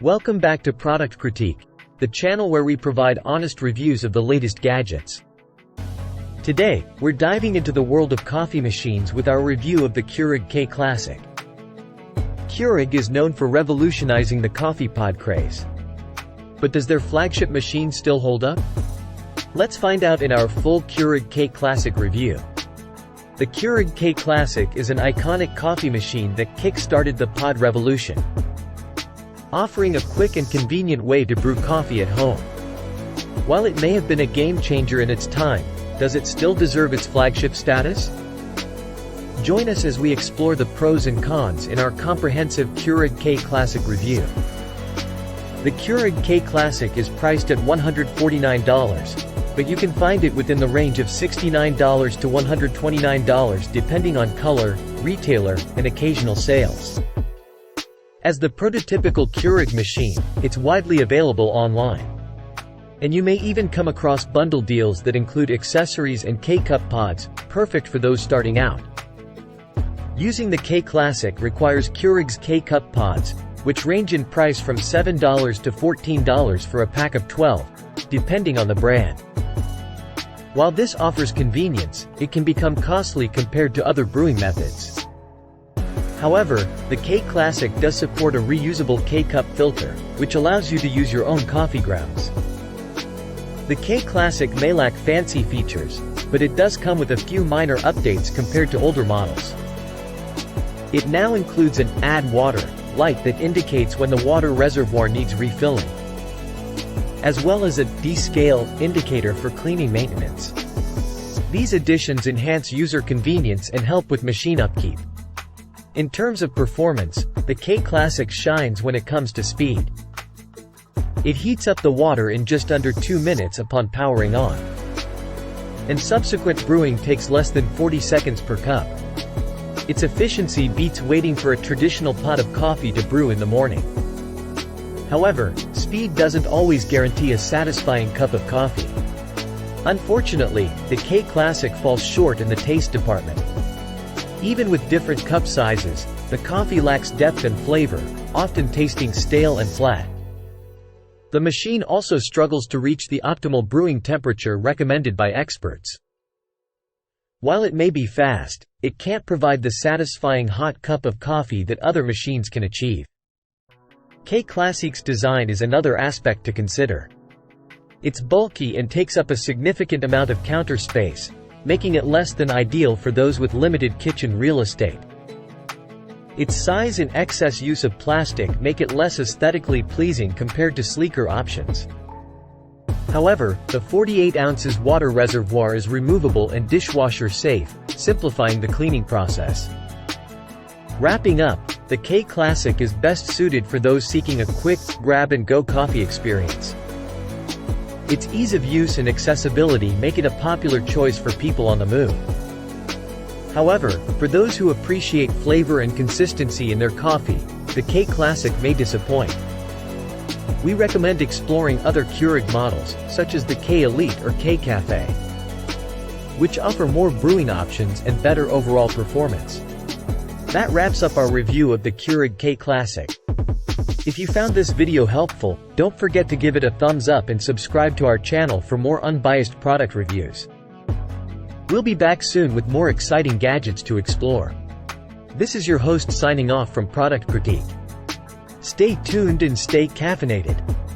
Welcome back to Product Critique, the channel where we provide honest reviews of the latest gadgets. Today, we're diving into the world of coffee machines with our review of the Keurig K Classic. Keurig is known for revolutionizing the coffee pod craze. But does their flagship machine still hold up? Let's find out in our full Keurig K Classic review. The Keurig K Classic is an iconic coffee machine that kick-started the pod revolution, offering a quick and convenient way to brew coffee at home. While it may have been a game-changer in its time, does it still deserve its flagship status? Join us as we explore the pros and cons in our comprehensive Keurig K Classic review. The Keurig K Classic is priced at $149, but you can find it within the range of $69 to $129 depending on color, retailer, and occasional sales. As the prototypical Keurig machine, it's widely available online. And you may even come across bundle deals that include accessories and K-Cup pods, perfect for those starting out. Using the K Classic requires Keurig's K-Cup pods, which range in price from $7 to $14 for a pack of 12, depending on the brand. While this offers convenience, it can become costly compared to other brewing methods. However, the K Classic does support a reusable K-Cup filter, which allows you to use your own coffee grounds. The K Classic may lack fancy features, but it does come with a few minor updates compared to older models. It now includes an Add Water light that indicates when the water reservoir needs refilling, as well as a Descale indicator for cleaning maintenance. These additions enhance user convenience and help with machine upkeep. In terms of performance, the K Classic shines when it comes to speed. It heats up the water in just under 2 minutes upon powering on, and subsequent brewing takes less than 40 seconds per cup. Its efficiency beats waiting for a traditional pot of coffee to brew in the morning. However, speed doesn't always guarantee a satisfying cup of coffee. Unfortunately, the K Classic falls short in the taste department. Even with different cup sizes, the coffee lacks depth and flavor, often tasting stale and flat. The machine also struggles to reach the optimal brewing temperature recommended by experts. While it may be fast, it can't provide the satisfying hot cup of coffee that other machines can achieve. K Classic's design is another aspect to consider. It's bulky and takes up a significant amount of counter space, making it less than ideal for those with limited kitchen real estate. Its size and excess use of plastic make it less aesthetically pleasing compared to sleeker options. However, the 48 ounces water reservoir is removable and dishwasher safe, simplifying the cleaning process. Wrapping up, the K Classic is best suited for those seeking a quick, grab-and-go coffee experience. Its ease of use and accessibility make it a popular choice for people on the move. However, for those who appreciate flavor and consistency in their coffee, the K Classic may disappoint. We recommend exploring other Keurig models, such as the K Elite or K Cafe, which offer more brewing options and better overall performance. That wraps up our review of the Keurig K Classic. If you found this video helpful, don't forget to give it a thumbs up and subscribe to our channel for more unbiased product reviews. We'll be back soon with more exciting gadgets to explore. This is your host signing off from Product Critique. Stay tuned and stay caffeinated.